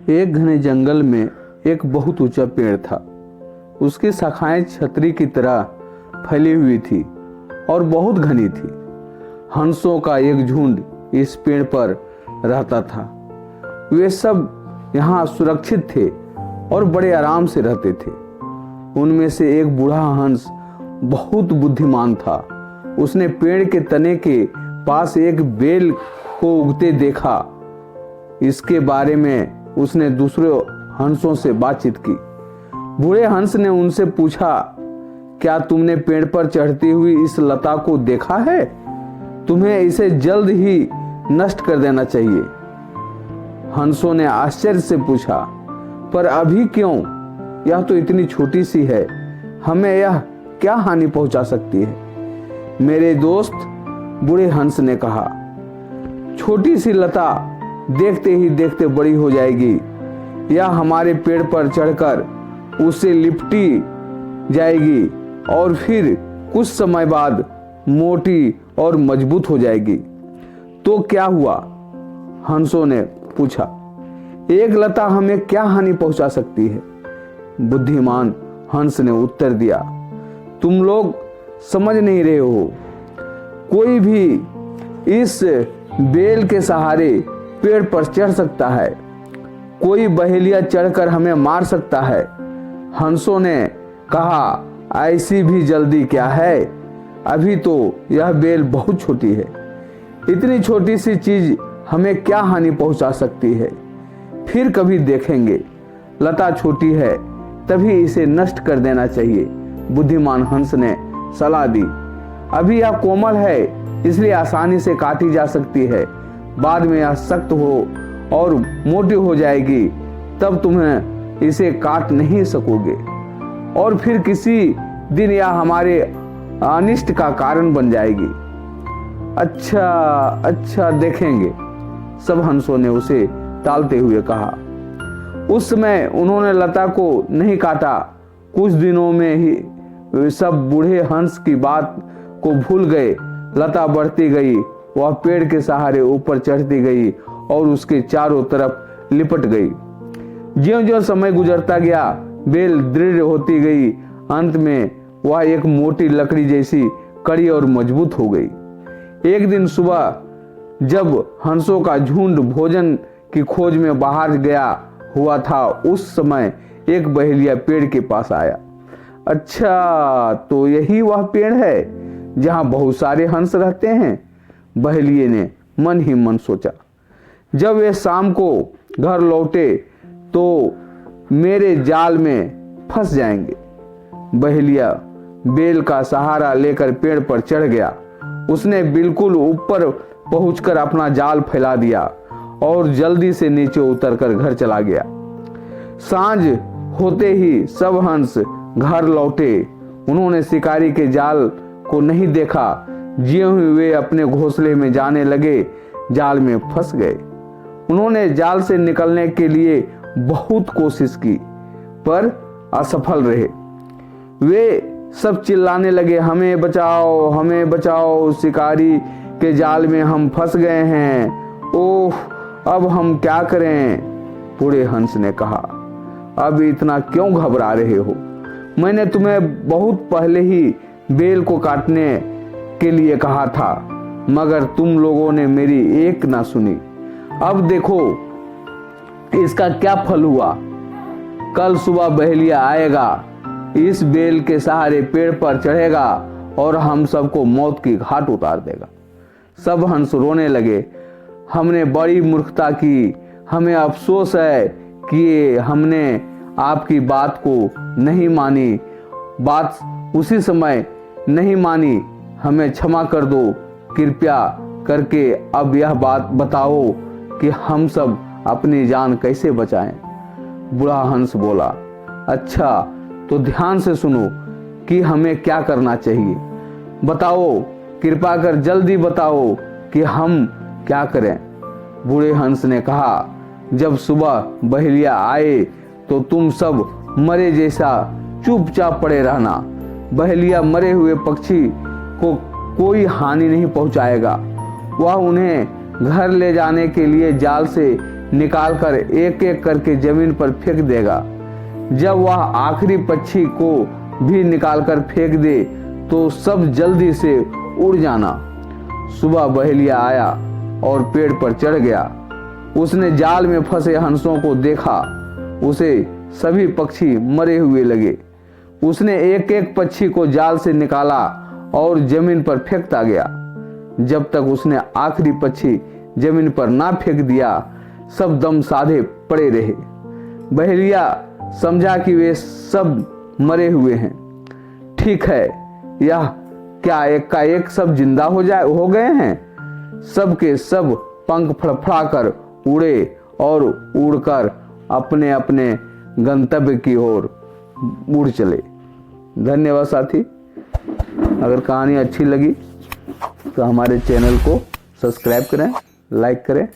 एक घने जंगल में एक बहुत ऊंचा पेड़ था। उसकी शाखाएं छतरी की तरह फैली हुई थी और बहुत घनी थी। हंसों का एक झुंड इस पेड़ पर रहता था। वे सब यहाँ सुरक्षित थे और बड़े आराम से रहते थे। उनमें से एक बूढ़ा हंस बहुत बुद्धिमान था। उसने पेड़ के तने के पास एक बेल को उगते देखा। इसके बारे में उसने दूसरे हंसों से बातचीत की। बूढ़े हंस ने उनसे पूछा, क्या तुमने पेड़ पर चढ़ती हुई इस लता को देखा है? तुम्हें इसे जल्द ही नष्ट कर देना चाहिए। हंसों ने आश्चर्य से पूछा, पर अभी क्यों? यह तो इतनी छोटी सी है, हमें यह क्या हानि पहुंचा सकती है? मेरे दोस्त, बूढ़े हंस ने कहा, छोटी सी लता देखते ही देखते बड़ी हो जाएगी। यह हमारे पेड़ पर चढ़कर उसे लिपटी जाएगी और फिर कुछ समय बाद मोटी और मजबूत हो जाएगी। तो क्या हुआ? हंसों ने पूछा। एक लता हमें क्या हानि पहुंचा सकती है? बुद्धिमान हंस ने उत्तर दिया, तुम लोग समझ नहीं रहे हो। कोई भी इस बेल के सहारे पेड़ पर चढ़ सकता है। कोई बहेलिया चढ़कर हमें मार सकता है। हंसों ने कहा, ऐसी भी जल्दी क्या है? अभी तो यह बेल बहुत छोटी है। इतनी छोटी सी चीज हमें क्या हानि पहुंचा सकती है? फिर कभी देखेंगे। लता छोटी है, तभी इसे नष्ट कर देना चाहिए। बुद्धिमान हंस ने सलाह दी। अभी यह कोमल है, इसलिए आसानी से काटी जा सकती है। बाद में यह सख्त हो और मोटी हो जाएगी, तब तुम्हें इसे काट नहीं सकोगे और फिर किसी दिन यह हमारे अनिष्ट का कारण बन जाएगी। अच्छा देखेंगे, सब हंसों ने उसे टालते हुए कहा। उस समय उन्होंने लता को नहीं काटा। कुछ दिनों में ही सब बूढ़े हंस की बात को भूल गए। लता बढ़ती गई, वह पेड़ के सहारे ऊपर चढ़ती गई और उसके चारों तरफ लिपट गई। ज्यों-ज्यों समय गुजरता गया, बेल दृढ़ होती गई। अंत में वह एक मोटी लकड़ी जैसी कड़ी और मजबूत हो गई। एक दिन सुबह जब हंसों का झुंड भोजन की खोज में बाहर गया हुआ था, उस समय एक बहेलिया पेड़ के पास आया। अच्छा, तो यही वह पेड़ है जहां बहुत सारे हंस रहते हैं, बहेलिये ने मन ही मन सोचा। जब वे शाम को घर लौटे तो मेरे जाल में फंस जाएंगे। बहेलिया बेल का सहारा लेकर पेड़ पर चढ़ गया। उसने बिल्कुल ऊपर पहुंचकर अपना जाल फैला दिया और जल्दी से नीचे उतरकर घर चला गया। सांझ होते ही सब हंस घर लौटे। उन्होंने शिकारी के जाल को नहीं देखा। ज्यों ही वे अपने घोंसले में जाने लगे, जाल में फंस गए। उन्होंने जाल से निकलने के लिए बहुत कोशिश की, पर असफल रहे। वे सब चिल्लाने लगे, हमें बचाओ, हमें बचाओ, शिकारी के जाल में हम फंस गए हैं। ओह, अब हम क्या करें? बूढ़े हंस ने कहा, अब इतना क्यों घबरा रहे हो? मैंने तुम्हें बहुत पहले ही बेल को काटने के लिए कहा था, मगर तुम लोगों ने मेरी एक ना सुनी। अब देखो इसका क्या फल हुआ। कल सुबह बहेलिया आएगा, इस बेल के सहारे पेड़ पर चढ़ेगा और हम सबको मौत की घाट उतार देगा। सब हंस रोने लगे। हमने बड़ी मूर्खता की, हमें अफसोस है कि हमने आपकी बात को नहीं मानी। बात उसी समय नहीं मानी, हमें क्षमा कर दो। कृपया करके अब यह बात बताओ कि हम सब अपनी जान कैसे बचाएं। बूढ़ा हंस बोला, अच्छा तो ध्यान से सुनो कि हमें क्या करना चाहिए। बताओ, कृपा कर जल्दी बताओ कि हम क्या करें। बूढ़े हंस ने कहा, जब सुबह बहेलिया आए तो तुम सब मरे जैसा चुपचाप पड़े रहना। बहेलिया मरे हुए पक्षी को कोई हानि नहीं पहुंचाएगा। वह उन्हें घर ले जाने के लिए जाल से निकालकर एक एक करके जमीन पर फेंक देगा। जब वह आखिरी पक्षी को भी निकालकर फेंक दे तो सब जल्दी से उड़ जाना। सुबह बहेलिया आया और पेड़ पर चढ़ गया। उसने जाल में फंसे हंसों को देखा। उसे सभी पक्षी मरे हुए लगे। उसने एक एक पक्षी को जाल से निकाला और जमीन पर फेंकता गया। जब तक उसने आखिरी पक्षी जमीन पर ना फेंक दिया, सब दम साधे पड़े रहे। बहेलिया समझा कि वे सब मरे हुए हैं। ठीक है, यह क्या एक का एक सब जिंदा हो गए हैं? सब के सब पंख फड़फड़ाकर उड़े और उड़कर अपने अपने गंतव्य की ओर उड़ चले। धन्यवाद साथी। अगर कहानी अच्छी लगी तो हमारे चैनल को सब्सक्राइब करें, लाइक करें।